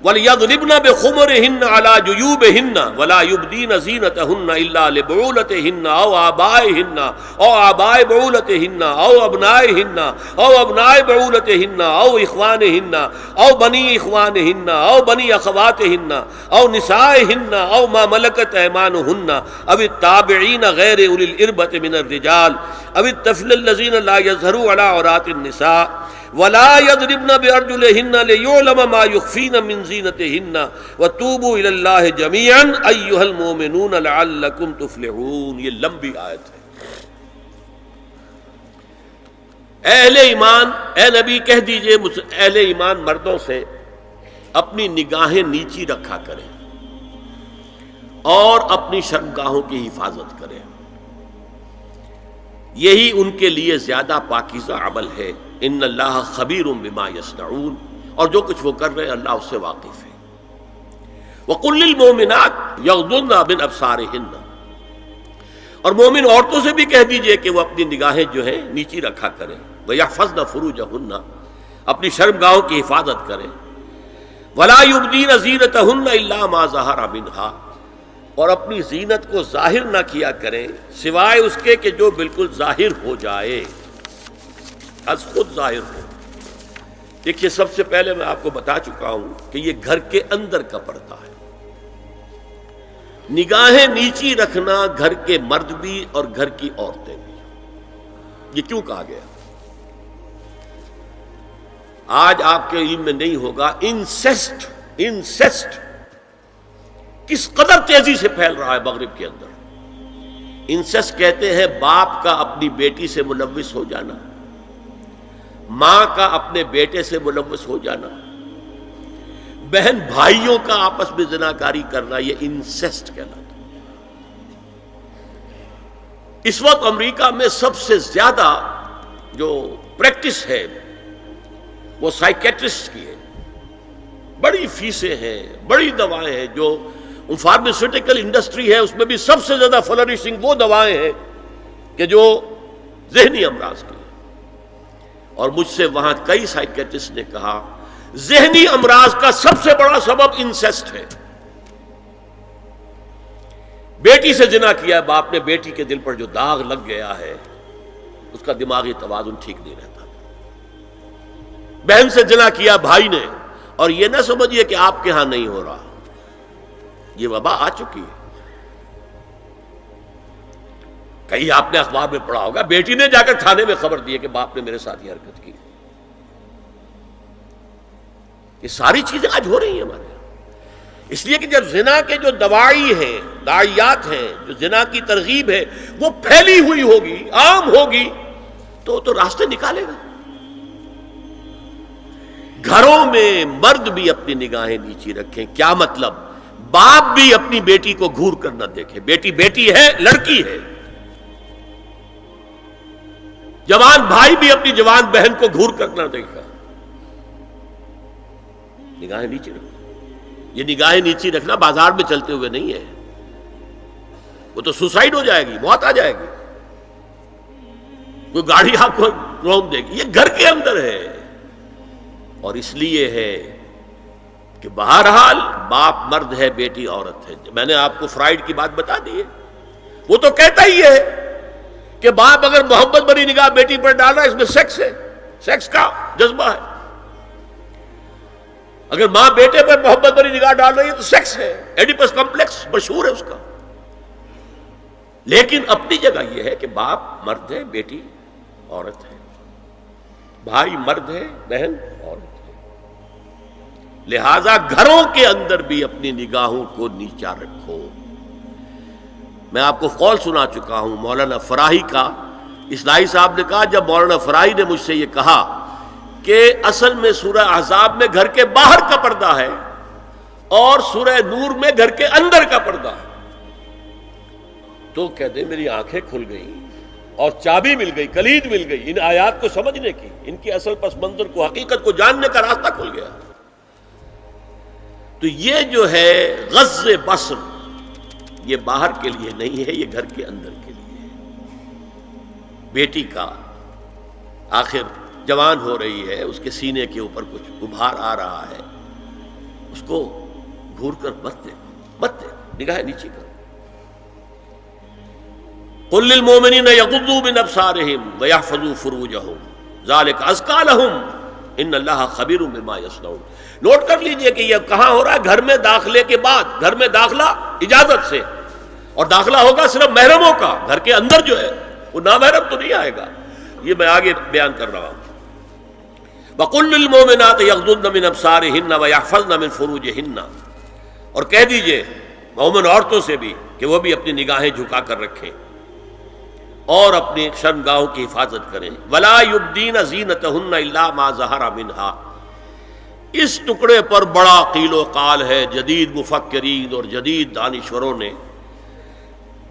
وَلْيَضْرِبْنَ بِخُمُرِهِنَّ عَلَى جُيُوبِهِنَّ وَلَا يُبْدِينَ زِينَتَهُنَّ إِلَّا لِبُعُولَتِهِنَّ أَوْ آبَائِهِنَّ أَوْ آبَاءِ بُعُولَتِهِنَّ أَوْ أَبْنَائِهِنَّ أَوْ أَبْنَاءِ بُعُولَتِهِنَّ أَوْ إِخْوَانِهِنَّ أَوْ بَنِي إِخْوَانِهِنَّ أَوْ بَنِي أَخَوَاتِهِنَّ أَوْ نِسَائِهِنَّ أَوْ مَا مَلَكَتْ أَيْمَانُهُنَّ أَوِ التَّابِعِينَ غَيْرِ أُولِي الْإِرْبَةِ مِنَ الرِّجَالِ أَوِ الطَّفْلِ الَّذِينَ لَا يَظْهَرُوا عَلَى عَوْرَاتِ النِّسَاءِ وَلَا يَضْرِبْنَ بِأَرْجُلِهِنَّ لِيُعْلَمَ مَا يُخْفِينَ مِنْ زِينَتِهِنَّ وَتُوبُوا إِلَى اللَّهِ جَمِيعًا أَيُّهَا الْمُؤْمِنُونَ لَعَلَّكُمْ تُفْلِحُونَ۔ یہ لمبی آیت ہے۔ اہل ایمان، اے نبی کہہ دیجئے اہل ایمان مردوں سے اپنی نگاہیں نیچی رکھا کریں اور اپنی شرمگاہوں کی حفاظت کریں، یہی ان کے لیے زیادہ پاکیزہ عمل ہے۔ ان اللہ خبیر بما یصنعون، اور جو کچھ وہ کر رہے ہیں اللہ اس سے واقف ہے۔ وقل للمؤمنات یغضضن من ابصارہن، اور مومن عورتوں سے بھی کہہ دیجئے کہ وہ اپنی نگاہیں جو ہیں نیچی رکھا کریں، ویحفظن فروجہن، اپنی شرمگاہوں کی حفاظت کریں، ولا یبدین زینتہن الا ما ظہر منہا، اور اپنی زینت کو ظاہر نہ کیا کریں سوائے اس کے کہ جو بالکل ظاہر ہو جائے، از خود ظاہر ہو۔ دیکھیے سب سے پہلے میں آپ کو بتا چکا ہوں کہ یہ گھر کے اندر کا پردہ ہے۔ نگاہیں نیچی رکھنا گھر کے مرد بھی اور گھر کی عورتیں بھی۔ یہ کیوں کہا گیا؟ آج آپ کے علم میں نہیں ہوگا انسیسٹ کس قدر تیزی سے پھیل رہا ہے مغرب کے اندر۔ انسیسٹ کہتے ہیں باپ کا اپنی بیٹی سے ملوث ہو جانا، ماں کا اپنے بیٹے سے ملوث ہو جانا، بہن بھائیوں کا آپس میں زناکاری کرنا، یہ انسیسٹ کہلاتا ہے۔ اس وقت امریکہ میں سب سے زیادہ جو پریکٹس ہے وہ سائیکیٹرسٹ کی ہے، بڑی فیسیں ہیں، بڑی دوائیں ہیں، جو فارماسیوٹیکل انڈسٹری ہے اس میں بھی سب سے زیادہ فلرشنگ وہ دوائیں ہیں کہ جو ذہنی امراض کی ہیں۔ اور مجھ سے وہاں کئی سائیکیٹرسٹ نے کہا ذہنی امراض کا سب سے بڑا سبب انسیسٹ ہے۔ بیٹی سے زنا کیا ہے باپ نے، بیٹی کے دل پر جو داغ لگ گیا ہے اس کا دماغی توازن ٹھیک نہیں رہتا۔ بہن سے زنا کیا بھائی نے، اور یہ نہ سمجھیے کہ آپ کے ہاں نہیں ہو رہا، یہ وبا آ چکی ہے۔ کہیں آپ نے اخبار میں پڑھا ہوگا بیٹی نے جا کر تھانے میں خبر دی کہ باپ نے میرے ساتھ یہ حرکت کی. یہ ساری چیزیں آج ہو رہی ہیں ہمارے یہاں. اس لیے کہ جب زنا کے جو دواعی ہیں، داعیات ہیں، جو زنا کی ترغیب ہے وہ پھیلی ہوئی ہوگی، عام ہوگی، تو راستے نکالے گا. گھروں میں مرد بھی اپنی نگاہیں نیچی رکھیں. کیا مطلب؟ باپ بھی اپنی بیٹی کو گھور کر نہ دیکھے. بیٹی بیٹی ہے، لڑکی ہے. جوان بھائی بھی اپنی جوان بہن کو گھور کر نہ دیکھا. نگاہیں نیچی رکھو. یہ نگاہیں نیچی رکھنا بازار میں چلتے ہوئے نہیں ہے. وہ تو سوسائڈ ہو جائے گی، موت آ جائے گی. کوئی گاڑی آپ کو روک دے گی. یہ گھر کے اندر ہے. اور اس لیے ہے کہ بہرحال باپ مرد ہے، بیٹی عورت ہے. میں نے آپ کو فرائیڈ کی بات بتا دی ہے. وہ تو کہتا ہی ہے کہ باپ اگر محبت بھری نگاہ بیٹی پر ڈال رہا ہے، اس میں سیکس ہے، سیکس کا جذبہ ہے. اگر ماں بیٹے پر محبت بھری نگاہ ڈال رہی ہے تو سیکس ہے. ایڈیپس کمپلیکس مشہور ہے اس کا. لیکن اپنی جگہ یہ ہے کہ باپ مرد ہے، بیٹی عورت ہے. بھائی مرد ہے، بہن عورت ہے. لہذا گھروں کے اندر بھی اپنی نگاہوں کو نیچا رکھو. میں آپ کو قول سنا چکا ہوں مولانا فراہی کا. اصلاحی صاحب نے کہا، جب مولانا فراہی نے مجھ سے یہ کہا کہ اصل میں سورہ احزاب میں گھر کے باہر کا پردہ ہے اور سورہ نور میں گھر کے اندر کا پردہ ہے، تو کہتے میری آنکھیں کھل گئیں اور چابی مل گئی، کلید مل گئی ان آیات کو سمجھنے کی، ان کی اصل پس منظر کو، حقیقت کو جاننے کا راستہ کھل گیا. تو یہ جو ہے غض بصر، یہ باہر کے لیے نہیں ہے، یہ گھر کے اندر کے لیے ہے. بیٹی کا آخر جوان ہو رہی ہے، اس کے سینے کے اوپر کچھ غبار آ رہا ہے، اس کو گھور کر مت دیکھو، مت دیکھو، نگاہیں نیچی کرو. قل للمؤمنین یغضوا من ابصارهم ویحفظوا فروجهم ذلک ازکی لهم ان اللہ خبیر بما یصنعون. نوٹ کر لیجئے کہ یہ کہاں ہو رہا ہے؟ گھر میں داخلے کے بعد. گھر میں داخلہ اجازت سے، اور داخلہ ہوگا صرف محرموں کا. گھر کے اندر جو ہے وہ نامحرم تو نہیں آئے گا. یہ میں آگے بیان کر رہا ہوں. وَقُلْ لِلْمُؤْمِنَاتِ يَغْضُضْنَ مِنْ أَبْصَارِهِنَّ وَيَحْفَظْنَ مِنْ فُرُوجِهِنَّ. اور کہہ دیجئے مومن عورتوں سے بھی کہ وہ بھی اپنی نگاہیں جھکا کر رکھیں اور اپنی شرمگاہوں کی حفاظت کریں. وَلَا يُبْدِينَ زِينَتَهُنَّ إِلَّا مَا ظَهَرَ مِنْهَا. اس ٹکڑے پر بڑا قیل و قال ہے جدید مفکرین اور جدید دانشوروں نے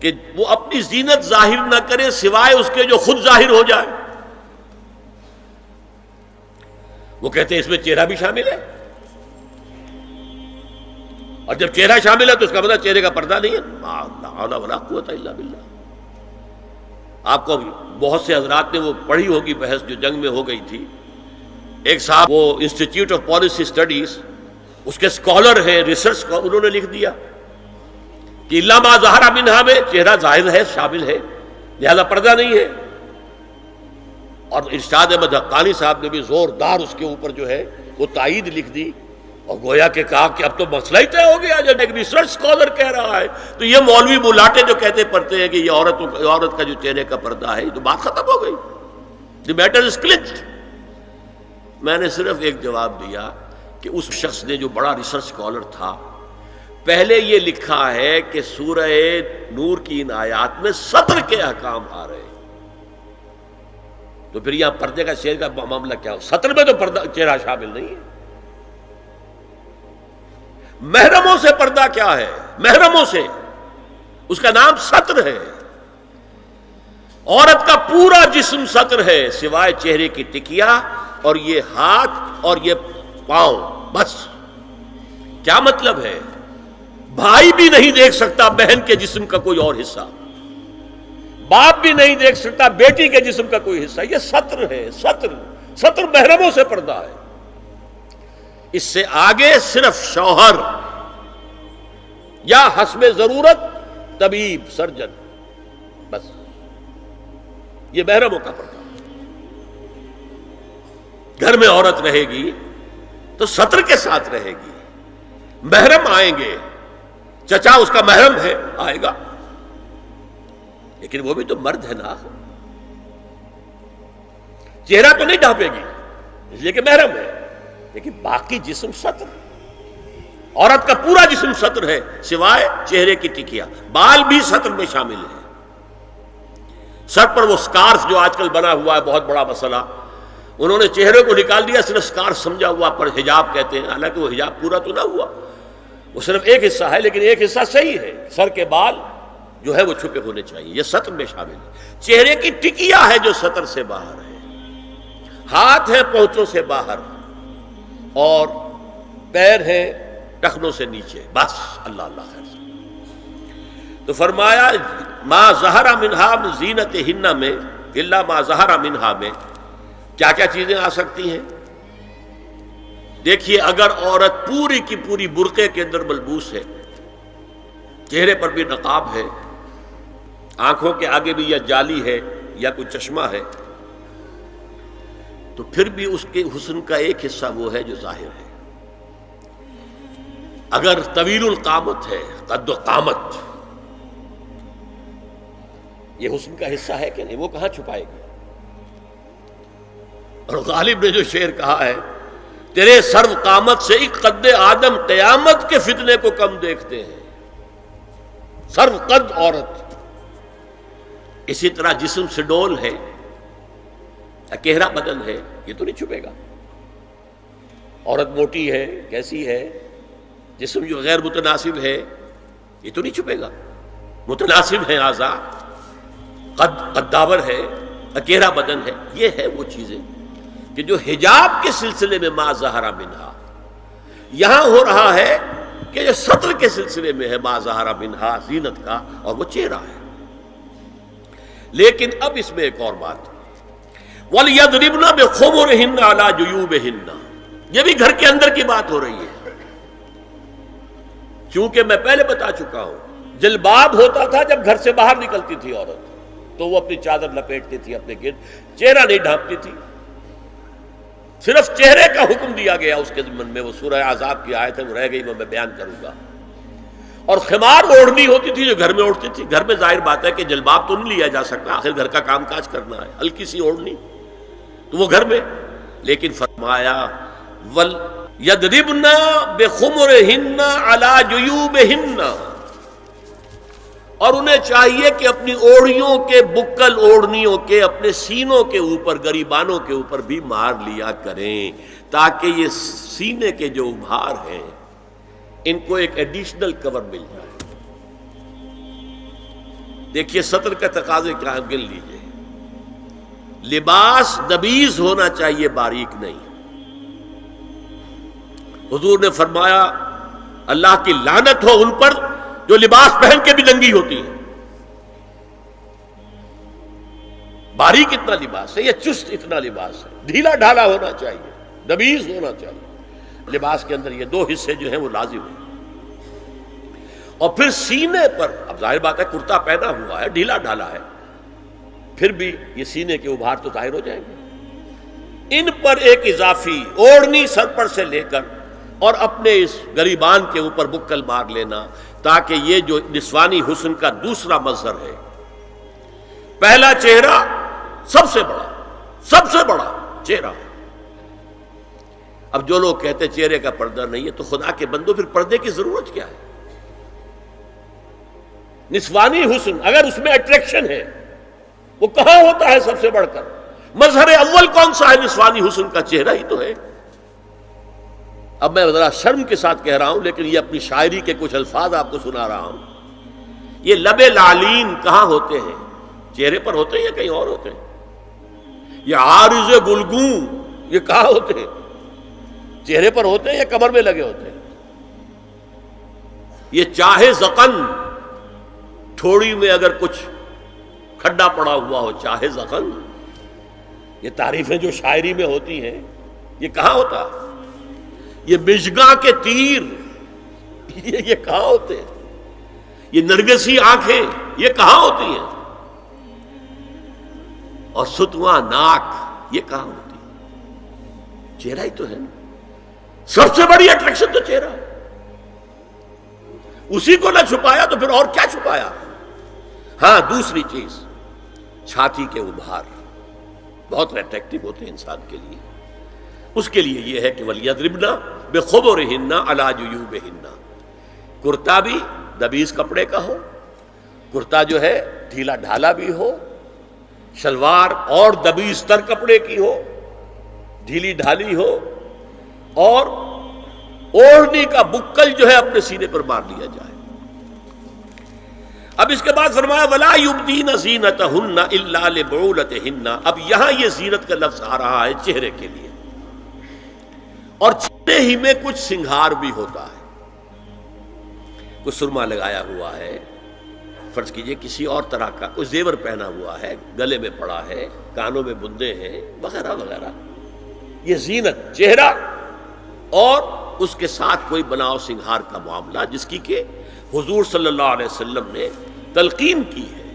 کہ وہ اپنی زینت ظاہر نہ کرے سوائے اس کے جو خود ظاہر ہو جائے. وہ کہتے ہیں اس میں چہرہ بھی شامل ہے، اور جب چہرہ شامل ہے تو اس کا مطلب چہرے کا پردہ نہیں ہے. لا حول ولا قوت الا باللہ. آپ کو بہت سے حضرات نے وہ پڑھی ہوگی بحث جو جنگ میں ہو گئی تھی. ایک صاحب وہ انسٹیٹیوٹ آف پالیسی اسٹڈیز اس کے اسکالر ہیں، ریسرچ کا، انہوں نے لکھ دیا کہ الا ما ظہر منہا میں چہرہ ظاہر ہے، شامل ہے، لہذا پردہ نہیں ہے. اور ارشاد احمد حقانی صاحب نے بھی زوردار اس کے اوپر جو ہے وہ تائید لکھ دی، اور گویا کہ کہا کہ اب تو مسئلہ ہی طے ہو گیا. جب ایک ریسرچ اسکالر کہہ رہا ہے تو یہ مولوی ملاٹے جو کہتے پڑھتے ہیں کہ یہ عورت کا جو چہرے کا پردہ ہے، یہ تو بات ختم ہو گئی. The matter is clutched. میں نے صرف ایک جواب دیا کہ اس شخص نے جو بڑا ریسرچ اسکالر تھا، پہلے یہ لکھا ہے کہ سورہ نور کی ان آیات میں سطر کے احکام آ رہے ہیں، تو پھر یہاں پردے کا چہرے کا معاملہ کیا ہو؟ سطر میں تو پردہ چہرہ شامل نہیں ہے. محرموں سے پردہ کیا ہے؟ محرموں سے، اس کا نام سطر ہے. عورت کا پورا جسم سطر ہے سوائے چہرے کی ٹکیا اور یہ ہاتھ اور یہ پاؤں، بس. کیا مطلب ہے؟ بھائی بھی نہیں دیکھ سکتا بہن کے جسم کا کوئی اور حصہ، باپ بھی نہیں دیکھ سکتا بیٹی کے جسم کا کوئی حصہ. یہ سطر ہے. سطر محرموں سے پردہ ہے. اس سے آگے صرف شوہر یا حسب ضرورت طبیب، سرجن، بس. یہ محرموں کا پردہ. گھر میں عورت رہے گی تو سطر کے ساتھ رہے گی. محرم آئیں گے، چچا اس کا محرم ہے، آئے گا. لیکن وہ بھی تو مرد ہے نا، چہرہ تو نہیں ڈھانپے گی اس لیے کہ محرم ہے، لیکن باقی جسم ستر، عورت کا پورا جسم ستر ہے سوائے چہرے کی ٹکیا، بال بھی ستر میں شامل ہے۔ سر پر وہ سکارف جو آج کل بنا ہوا ہے بہت بڑا مسئلہ، انہوں نے چہرے کو نکال دیا، صرف سکارف سمجھا ہوا پر حجاب کہتے ہیں، حالانکہ وہ حجاب پورا تو نہ ہوا، وہ صرف ایک حصہ ہے، لیکن ایک حصہ صحیح ہے، سر کے بال جو ہے وہ چھپے ہونے چاہیے، یہ ستر میں شامل ہے۔ چہرے کی ٹکیا ہے جو ستر سے باہر ہے، ہاتھ ہے پونچوں سے باہر، اور پیر ہے ٹخنوں سے نیچے، بس اللہ اللہ خیر سے۔ تو فرمایا ما ظہر منہا من زینتہن میں الا ما ظہر منہا میں کیا کیا چیزیں آ سکتی ہیں؟ دیکھیے، اگر عورت پوری کی پوری برقعے کے اندر ملبوس ہے، چہرے پر بھی نقاب ہے، آنکھوں کے آگے بھی یا جالی ہے یا کوئی چشمہ ہے، تو پھر بھی اس کے حسن کا ایک حصہ وہ ہے جو ظاہر ہے۔ اگر طویل القامت ہے، قد و قامت، یہ حسن کا حصہ ہے کہ نہیں؟ وہ کہاں چھپائے گی؟ اور غالب نے جو شعر کہا ہے، تیرے سرو قامت سے ایک قد آدم قیامت کے فتنے کو کم دیکھتے ہیں۔ سرو قد عورت، اسی طرح جسم سے ڈول ہے، اکیرا بدن ہے، یہ تو نہیں چھپے گا۔ عورت موٹی ہے، کیسی ہے، جسم جو غیر متناسب ہے، یہ تو نہیں چھپے گا۔ متناسب ہے اعضاء، قداور ہے، اکیرا بدن ہے، یہ ہے وہ چیزیں کہ جو حجاب کے سلسلے میں ما ظہر منہا، یہاں ہو رہا ہے کہ جو ستر کے سلسلے میں ہے ما ظہر منہا، زینت کا، اور وہ چہرہ ہے۔ لیکن اب اس میں ایک اور بات، وَلْيَضْرِبْنَ بِخُمُرِهِنَّ عَلَى جُيُوبِهِنَّ، یہ بھی گھر کے اندر کی بات ہو رہی ہے، چونکہ میں پہلے بتا چکا ہوں جلباب ہوتا تھا جب گھر سے باہر نکلتی تھی عورت، تو وہ اپنی چادر لپیٹتی تھی اپنے گرد، چہرہ نہیں ڈھانپتی تھی، صرف چہرے کا حکم دیا گیا اس کے ضمن میں، وہ سورہ عذاب کی آیت ہے، وہ رہ گئی، وہ میں بیان کروں گا۔ اور خمار اوڑھنی ہوتی تھی جو گھر میں اوڑھتی تھی، گھر میں ظاہر بات ہے کہ جلباب تو نہیں لیا جا سکتا، آخر گھر کا کام کاج کرنا ہے، ہلکی سی اوڑھنی تو وہ گھر میں، لیکن فرمایا وَلْيَضْرِبْنَ بِخُمُرِهِنَّ عَلَى جُيُوبِهِنَّ، اور انہیں چاہیے کہ اپنی اوڑھیوں کے، بکل اوڑھنیوں کے اپنے سینوں کے اوپر، گریبانوں کے اوپر بھی مار لیا کریں، تاکہ یہ سینے کے جو ابھار ہیں ان کو ایک ایڈیشنل کور مل جائے۔ دیکھیے ستر کا تقاضے کیا ہے، گن لیجئے، لباس نبیذ ہونا چاہیے، باریک نہیں۔ حضور نے فرمایا اللہ کی لعنت ہو ان پر جو لباس پہن کے بھی ننگی ہوتی ہے۔ باریک اتنا لباس ہے یا چست اتنا لباس ہے، ڈھیلا ڈھالا ہونا چاہیے، نبیذ ہونا چاہیے۔ لباس کے اندر یہ دو حصے جو ہیں وہ لازم ہیں۔ اور پھر سینے پر، اب ظاہر بات ہے کرتا پہنا ہوا ہے، ڈھیلا ڈھالا ہے، پھر بھی یہ سینے کے ابھار تو ظاہر ہو جائیں گے۔ ان پر ایک اضافی اوڑھنی سر پر سے لے کر اور اپنے اس گریبان کے اوپر بکل مار لینا، تاکہ یہ جو نسوانی حسن کا دوسرا مظہر ہے، پہلا چہرہ سب سے بڑا چہرہ۔ اب جو لوگ کہتے چہرے کا پردہ نہیں ہے، تو خدا کے بندو پھر پردے کی ضرورت کیا ہے؟ نسوانی حسن اگر اس میں اٹریکشن ہے، وہ کہاں ہوتا ہے سب سے بڑھ کر؟ مظہر اول کون سا ہے نسوانی حسن کا؟ چہرہ ہی تو ہے۔ اب میں ذرا شرم کے ساتھ کہہ رہا ہوں، لیکن یہ اپنی شاعری کے کچھ الفاظ آپ کو سنا رہا ہوں۔ یہ لب لعلین کہاں ہوتے ہیں؟ چہرے پر ہوتے ہیں یا کہیں اور ہوتے ہیں؟ یہ عارض گلگوں یہ کہاں ہوتے ہیں؟ چہرے پر ہوتے ہیں یا کمر میں لگے ہوتے ہیں؟ یہ چاہے زقن، تھوڑی میں اگر کچھ کھڈا پڑا ہوا ہو، چاہے زقن، یہ تعریفیں جو شاعری میں ہوتی ہیں، یہ کہاں ہوتا ہے؟ یہ مژگاں کے تیر یہ کہاں ہوتے ہیں؟ یہ نرگسی آنکھیں یہ کہاں ہوتی ہیں؟ اور ستواں ناک یہ کہاں ہوتی ہے؟ چہرہ ہی تو ہے نا، سب سے بڑی اٹریکشن تو چہرہ ہے، اسی کو نہ چھپایا تو پھر اور کیا چھپایا؟ ہاں دوسری چیز چھاتی کے ابھار بہت اٹریکٹیو ہوتے ہیں انسان کے لیے. اس کے لیے یہ ہے کہ وَلْيَضْرِبْنَ بِخُمُرِهِنَّ عَلَى جُيُوبِهِنَّ، کرتا بھی دبیز کپڑے کا ہو، کرتا جو ہے ڈھیلا ڈھالا بھی ہو، شلوار اور دبیز تر کپڑے کی ہو، ڈھیلی ڈھالی ہو، اور اوڑھنی کا بکل جو ہے اپنے سینے پر مار لیا جائے. اب اس کے بعد فرمایا وَلَا يُبْدِينَ زِينَتَهُنَّ إِلَّا لِبُعُولَتِهِنَّ. اب یہاں یہ زینت کا لفظ آ رہا ہے چہرے کے لیے، اور چہرے ہی میں کچھ سنگھار بھی ہوتا ہے. کوئی سرما لگایا ہوا ہے، فرض کیجئے کسی اور طرح کا کوئی زیور پہنا ہوا ہے، گلے میں پڑا ہے، کانوں میں بندے ہیں وغیرہ وغیرہ. یہ زینت چہرہ اور اس کے ساتھ کوئی بناؤ سنگھار کا معاملہ، جس کی کہ حضور صلی اللہ علیہ وسلم نے تلقین کی ہے.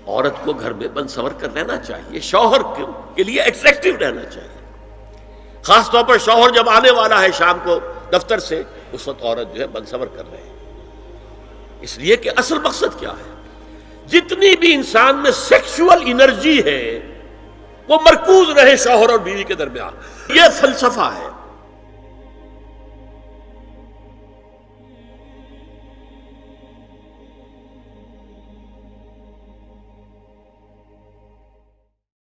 عورت کو گھر میں بن سنور کر رہنا چاہیے، شوہر کے لیے ایٹریکٹیو رہنا چاہیے. خاص طور پر شوہر جب آنے والا ہے شام کو دفتر سے، اس وقت عورت جو ہے بن سنور کر رہے ہیں. اس لیے کہ اصل مقصد کیا ہے؟ جتنی بھی انسان میں سیکشول انرجی ہے وہ مرکوز رہے شوہر اور بیوی کے درمیان. یہ فلسفہ ہے.